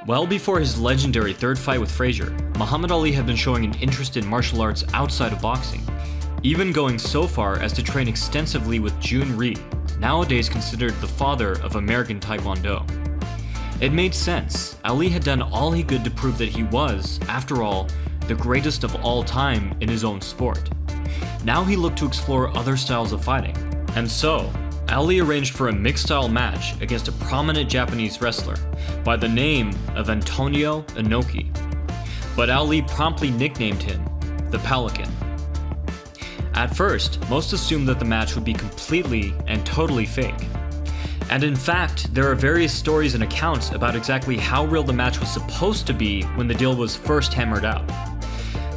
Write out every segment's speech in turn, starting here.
Well before his legendary third fight with Frazier, Muhammad Ali had been showing an interest in martial arts outside of boxing, even going so far as to train extensively with Jun Rhee, nowadays considered the father of American Taekwondo. It made sense. Ali had done all he could to prove that he was, after all, the greatest of all time in his own sport. Now he looked to explore other styles of fighting, and so, Ali arranged for a mixed-style match against a prominent Japanese wrestler by the name of Antonio Inoki, but Ali promptly nicknamed him the Pelican. At first, most assumed that the match would be completely and totally fake. And in fact, there are various stories and accounts about exactly how real the match was supposed to be when the deal was first hammered out.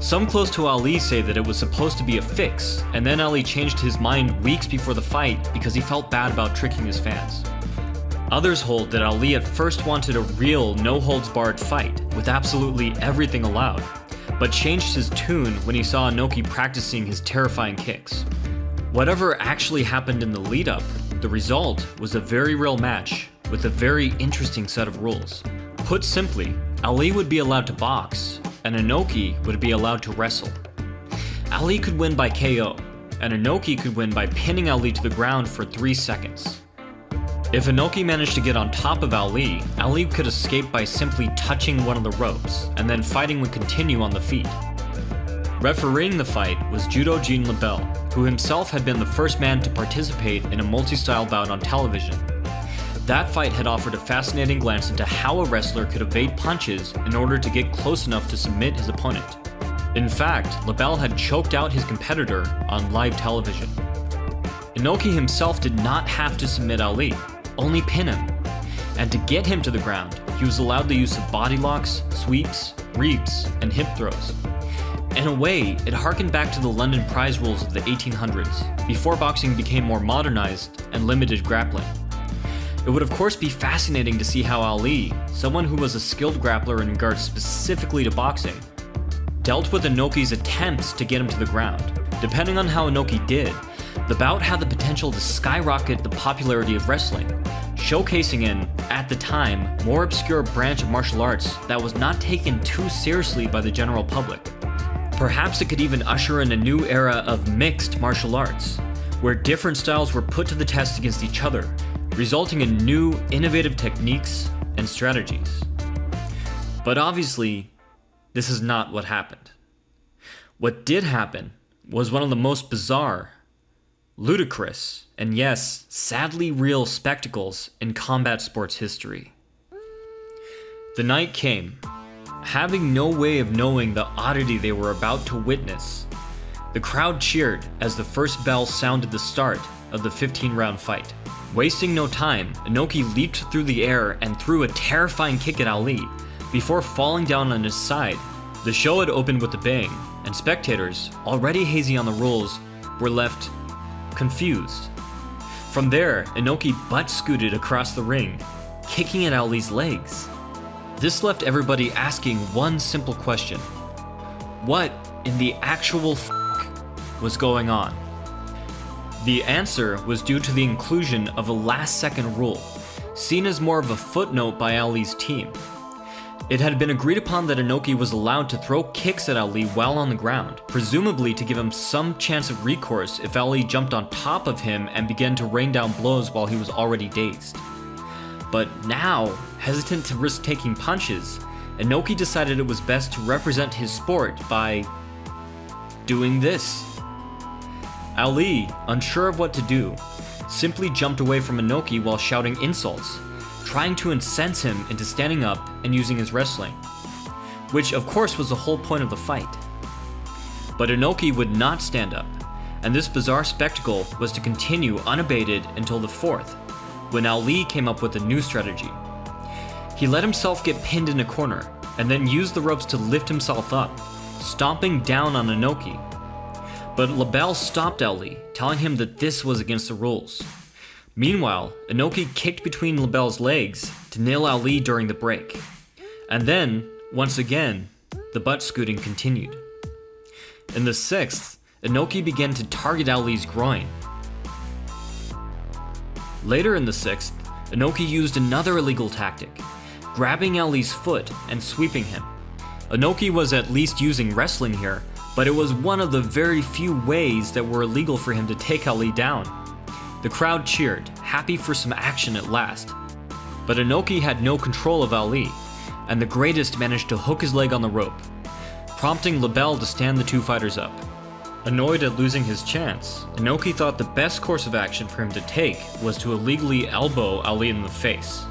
Some close to Ali say that it was supposed to be a fix, and then Ali changed his mind weeks before the fight because he felt bad about tricking his fans. Others hold that Ali at first wanted a real no-holds-barred fight, with absolutely everything allowed, but changed his tune when he saw Inoki practicing his terrifying kicks. Whatever actually happened in the lead-up, the result was a very real match with a very interesting set of rules. Put simply, Ali would be allowed to box, and Inoki would be allowed to wrestle. Ali could win by KO, and Inoki could win by pinning Ali to the ground for 3 seconds. If Inoki managed to get on top of Ali, Ali could escape by simply touching one of the ropes, and then fighting would continue on the feet. Refereeing the fight was Judo Jean Labelle, who himself had been the first man to participate in a multi-style bout on television. That fight had offered a fascinating glance into how a wrestler could evade punches in order to get close enough to submit his opponent. In fact, Labelle had choked out his competitor on live television. Inoki himself did not have to submit Ali, only pin him. And to get him to the ground, he was allowed the use of body locks, sweeps, reaps, and hip throws. In a way, it harkened back to the London prize rules of the 1800s, before boxing became more modernized and limited grappling. It would of course be fascinating to see how Ali, someone who was a skilled grappler in regards specifically to boxing, dealt with Inoki's attempts to get him to the ground. Depending on how Inoki did, the bout had the potential to skyrocket the popularity of wrestling, showcasing an, at the time, more obscure branch of martial arts that was not taken too seriously by the general public. Perhaps it could even usher in a new era of mixed martial arts, where different styles were put to the test against each other, resulting in new, innovative techniques and strategies. But obviously, this is not what happened. What did happen was one of the most bizarre, ludicrous, and yes, sadly real spectacles in combat sports history. The night came. Having no way of knowing the oddity they were about to witness, the crowd cheered as the first bell sounded the start of the 15-round fight. Wasting no time, Inoki leaped through the air and threw a terrifying kick at Ali before falling down on his side. The show had opened with a bang, and spectators, already hazy on the rules, were left confused. From there, Inoki butt-scooted across the ring, kicking at Ali's legs. This left everybody asking one simple question: what in the actual was going on? The answer was due to the inclusion of a last-second rule, seen as more of a footnote by Ali's team. It had been agreed upon that Inoki was allowed to throw kicks at Ali while on the ground, presumably to give him some chance of recourse if Ali jumped on top of him and began to rain down blows while he was already dazed. But now, hesitant to risk taking punches, Inoki decided it was best to represent his sport by doing this. Ali, unsure of what to do, simply jumped away from Inoki while shouting insults, trying to incense him into standing up and using his wrestling, which of course was the whole point of the fight. But Inoki would not stand up, and this bizarre spectacle was to continue unabated until the fourth, when Ali came up with a new strategy. He let himself get pinned in a corner, and then used the ropes to lift himself up, stomping down on Inoki. But Labelle stopped Ali, telling him that this was against the rules. Meanwhile, Inoki kicked between Labelle's legs to nail Ali during the break. And then, once again, the butt scooting continued. In the sixth, Inoki began to target Ali's groin. Later in the sixth, Inoki used another illegal tactic, grabbing Ali's foot and sweeping him. Inoki was at least using wrestling here, but it was one of the very few ways that were illegal for him to take Ali down. The crowd cheered, happy for some action at last. But Inoki had no control of Ali, and the greatest managed to hook his leg on the rope, prompting LeBel to stand the two fighters up. Annoyed at losing his chance, Inoki thought the best course of action for him to take was to illegally elbow Ali in the face.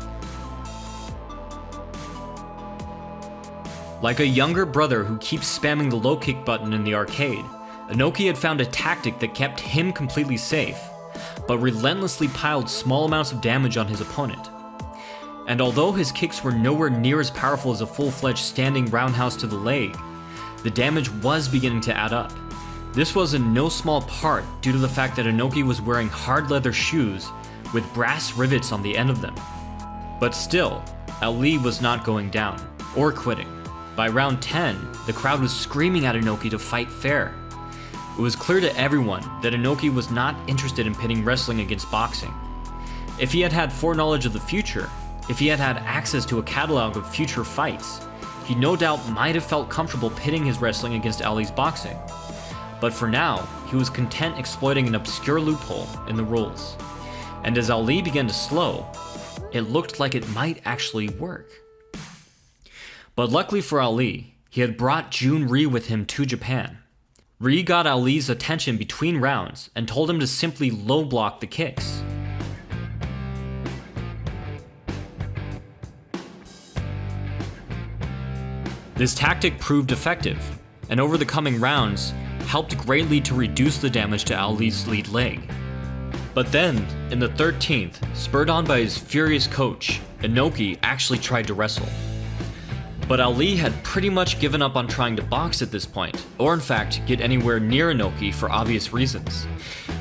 Like a younger brother who keeps spamming the low kick button in the arcade, Inoki had found a tactic that kept him completely safe, but relentlessly piled small amounts of damage on his opponent. And although his kicks were nowhere near as powerful as a full-fledged standing roundhouse to the leg, the damage was beginning to add up. This was in no small part due to the fact that Inoki was wearing hard leather shoes with brass rivets on the end of them. But still, Ali was not going down, or quitting. By round 10, the crowd was screaming at Inoki to fight fair. It was clear to everyone that Inoki was not interested in pitting wrestling against boxing. If he had had foreknowledge of the future, if he had had access to a catalog of future fights, he no doubt might have felt comfortable pitting his wrestling against Ali's boxing. But for now, he was content exploiting an obscure loophole in the rules. And as Ali began to slow, it looked like it might actually work. But luckily for Ali, he had brought Jun Ri with him to Japan. Ri got Ali's attention between rounds and told him to simply low block the kicks. This tactic proved effective, and over the coming rounds, helped greatly to reduce the damage to Ali's lead leg. But then, in the 13th, spurred on by his furious coach, Inoki actually tried to wrestle. But Ali had pretty much given up on trying to box at this point, or in fact, get anywhere near Inoki for obvious reasons.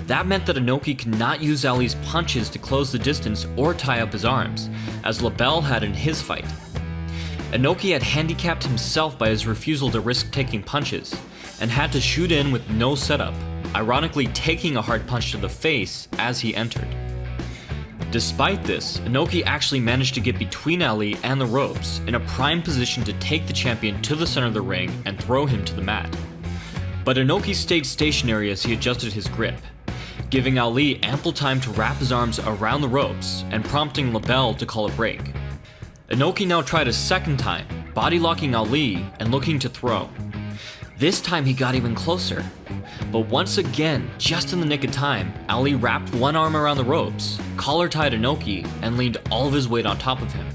That meant that Inoki could not use Ali's punches to close the distance or tie up his arms, as LeBel had in his fight. Inoki had handicapped himself by his refusal to risk taking punches, and had to shoot in with no setup, ironically taking a hard punch to the face as he entered. Despite this, Inoki actually managed to get between Ali and the ropes in a prime position to take the champion to the center of the ring and throw him to the mat. But Inoki stayed stationary as he adjusted his grip, giving Ali ample time to wrap his arms around the ropes and prompting LeBel to call a break. Inoki now tried a second time, body locking Ali and looking to throw. This time he got even closer, but once again, just in the nick of time, Ali wrapped one arm around the ropes, collar-tied Inoki, and leaned all of his weight on top of him.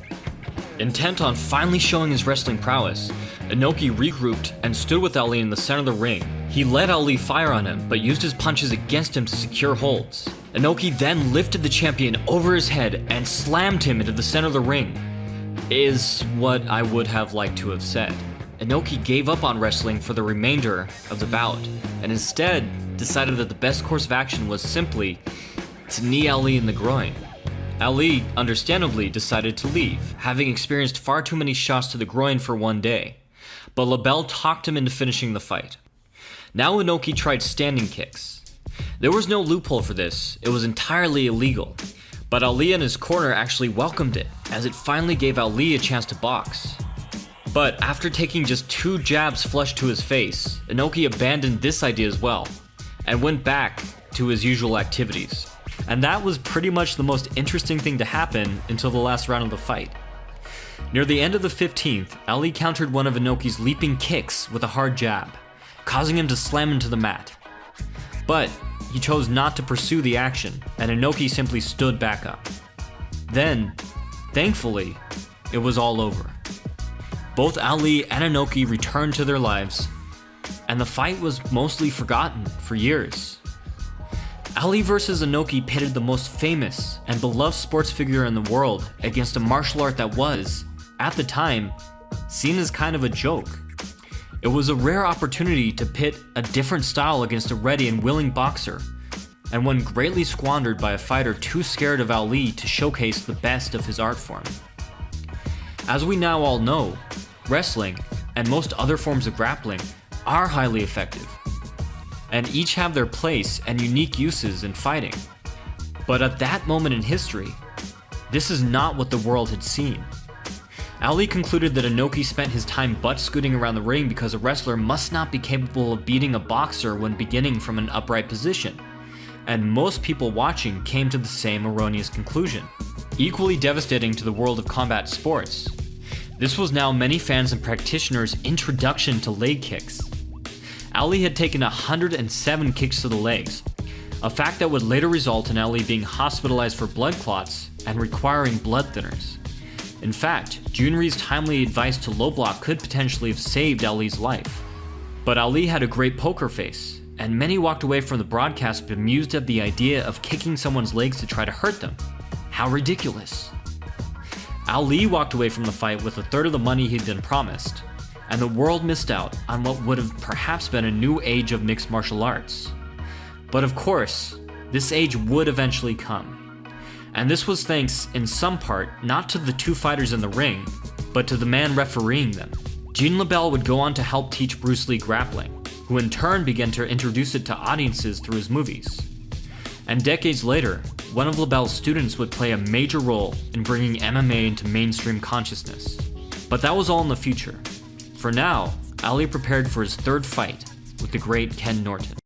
Intent on finally showing his wrestling prowess, Inoki regrouped and stood with Ali in the center of the ring. He let Ali fire on him, but used his punches against him to secure holds. Inoki then lifted the champion over his head and slammed him into the center of the ring, is what I would have liked to have said. Inoki gave up on wrestling for the remainder of the bout, and instead decided that the best course of action was simply to knee Ali in the groin. Ali, understandably, decided to leave, having experienced far too many shots to the groin for one day, but LeBel talked him into finishing the fight. Now Inoki tried standing kicks. There was no loophole for this, it was entirely illegal, but Ali and his corner actually welcomed it, as it finally gave Ali a chance to box. But after taking just 2 jabs flush to his face, Inoki abandoned this idea as well, and went back to his usual activities. And that was pretty much the most interesting thing to happen until the last round of the fight. Near the end of the 15th, Ali countered one of Inoki's leaping kicks with a hard jab, causing him to slam into the mat. But he chose not to pursue the action, and Inoki simply stood back up. Then, thankfully, it was all over. Both Ali and Inoki returned to their lives, and the fight was mostly forgotten for years. Ali versus Inoki pitted the most famous and beloved sports figure in the world against a martial art that was, at the time, seen as kind of a joke. It was a rare opportunity to pit a different style against a ready and willing boxer, and one greatly squandered by a fighter too scared of Ali to showcase the best of his art form. As we now all know, wrestling, and most other forms of grappling, are highly effective, and each have their place and unique uses in fighting. But at that moment in history, this is not what the world had seen. Ali concluded that Inoki spent his time butt-scooting around the ring because a wrestler must not be capable of beating a boxer when beginning from an upright position, and most people watching came to the same erroneous conclusion. Equally devastating to the world of combat sports, this was now many fans and practitioners' introduction to leg kicks. Ali had taken 107 kicks to the legs, a fact that would later result in Ali being hospitalized for blood clots and requiring blood thinners. In fact, Junri's timely advice to low block could potentially have saved Ali's life. But Ali had a great poker face, and many walked away from the broadcast bemused at the idea of kicking someone's legs to try to hurt them. How ridiculous. Ali walked away from the fight with a third of the money he'd been promised, and the world missed out on what would have perhaps been a new age of mixed martial arts. But of course, this age would eventually come. And this was thanks, in some part, not to the two fighters in the ring, but to the man refereeing them. Gene LeBell would go on to help teach Bruce Lee grappling, who in turn began to introduce it to audiences through his movies. And decades later, one of LeBell's students would play a major role in bringing MMA into mainstream consciousness. But that was all in the future. For now, Ali prepared for his third fight with the great Ken Norton.